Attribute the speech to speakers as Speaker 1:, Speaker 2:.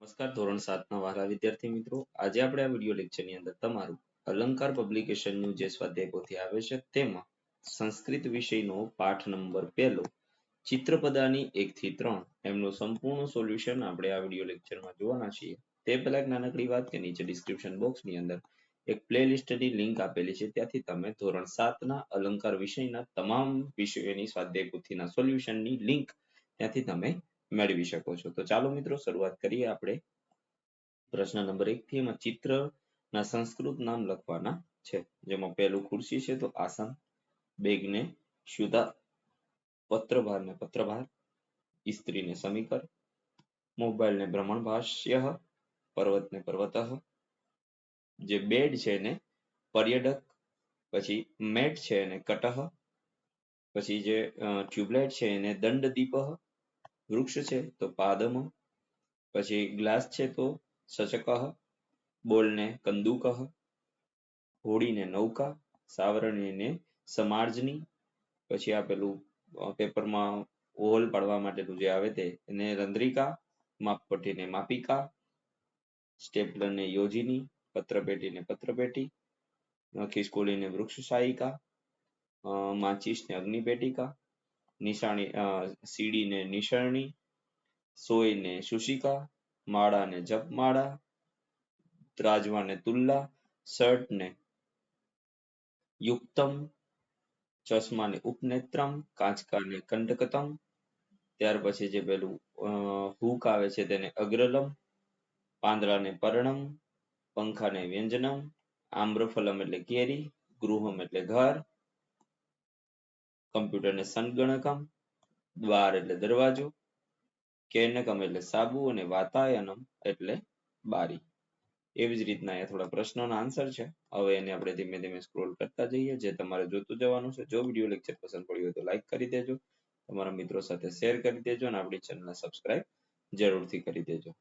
Speaker 1: નમસ્કાર ધોરણ 7 ના વહાલા વિદ્યાર્થી મિત્રો, આજે આપણે આ વિડિયો લેક્ચરની અંદર તમારું અલંકાર પબ્લિકેશનનું જે સ્વાધ્યાય પોથી આવે છે તેમાં સંસ્કૃત વિષયનો પાઠ નંબર 1 ચિત્રપદાની 1 થી 3 એમનું સંપૂર્ણ સોલ્યુશન આપણે આ વિડિયો લેક્ચરમાં જોવાના છીએ. તે પહેલા એક નાનકડી વાત કે નીચે ડિસ્ક્રિપ્શન બોક્સની અંદર એક પ્લેલિસ્ટની લિંક આપેલી છે, ત્યાંથી તમે ધોરણ 7 ના અલંકાર વિષયના તમામ વિષયોની સ્વાધ્યાય પોથીના સોલ્યુશનની લિંક ત્યાંથી તમે મેળવી શકો છો. તો ચાલો મિત્રો શરૂઆત કરીએ આપણે પ્રશ્ન નંબર 1 થી. એમાં ચિત્રના સંસ્કૃત નામ લખવાના છે, જેમાં પહેલું ખુરશી છે તો આસન, બેગને શુદા, પત્રભારને પત્રભાર, ઇસ્ત્રીને સમીકર, મોબાઈલને ભ્રમણભાષ્ય, પર્વતને પર્વતઃ, જે બેડ છે એને પર્યડક, પછી મેટ છે એને કટહ, પછી જે ટ્યુબલાઇટ છે એને દંડદીપઃ, વૃક્ષ છે તો પાદમ, પછી ગ્લાસ છે તો સચકઃ, બોલને કંદુકઃ, હોડીને નૌકા, સાવરણીને સમાર્જની, પછી આપેલું પેપરમાં હોલ પાડવા માટેનું જે આવે તે એને રંધ્રિકા, માપપટ્ટીને માપિકા, સ્ટેપલરને યોજિની, પત્રપેટીને પત્રપેટી, ખિસકોલીને વૃક્ષશાયિકા, માચીસને અગ્નિપેટિકા, નિશાણી સીડીને નિસરણી, સોયને શુશિકા, માળાને જપમાળા, ત્રાજવાને તુલ્લા, શર્ટને યુક્તમ, ચશ્માને ઉપનેત્રમ, કાંચકાને કંડકતમ, ત્યાર પછી જે પેલું હૂક આવે છે તેને અગ્રલમ, પાંદડાને પર્ણમ, પંખાને વ્યંજનમ, આમ્રફલમ એટલે કેરી, ગૃહમ એટલે ઘર, કમ્પ્યુટરને સંગણકમ, દ્વાર એટલે દરવાજો, કેનકમ એટલે સાબુ અને વાતાયનમ એટલે બારી. એવી જ રીતના અહીંયા થોડા પ્રશ્નોના આન્સર છે. હવે એને આપણે ધીમે ધીમે સ્ક્રોલ કરતા જઈએ, જે તમારે જોતું જવાનું છે. જો વિડીયો લેક્ચર પસંદ પડ્યું હોય તો લાઈક કરી દેજો, તમારા મિત્રો સાથે શેર કરી દેજો અને આપણી ચેનલને સબસ્ક્રાઇબ જરૂરથી કરી દેજો.